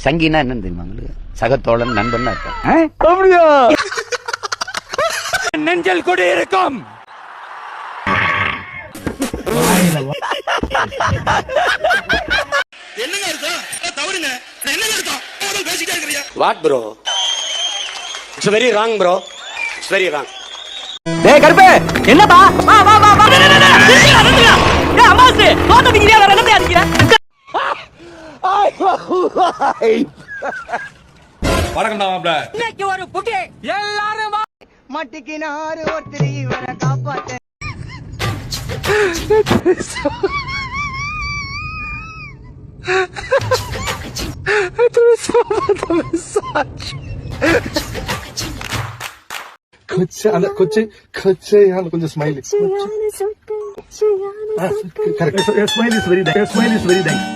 சங்கினா என்னன்னு தெரியுமா உங்களுக்கு? சகத்தோழன் நண்பன் அர்த்தம். அப்படியா? நெஞ்சல் கொடி இருக்கும். என்னங்க அர்த்தம்? தவறுங்க. என்னங்க அர்த்தம்? பேசிட்டே இருக்கறியா? What bro? It's very wrong bro. It's very wrong. டேய் கருப்பு, என்னப்பா? வா வா வா வா. டேய் அம்மாஸ், தோட்ட டிகிரியா வர என்னடா அடிக்கிற? வணக்கம்டா மாப்ள. இன்னைக்கு ஒரு புட்டி எல்லாரும் மட்டிக்கினாரு ஒருத்தர் இவரை காப்பாத்த. கொஞ்சம் smiley. Correct. Smile is very nice.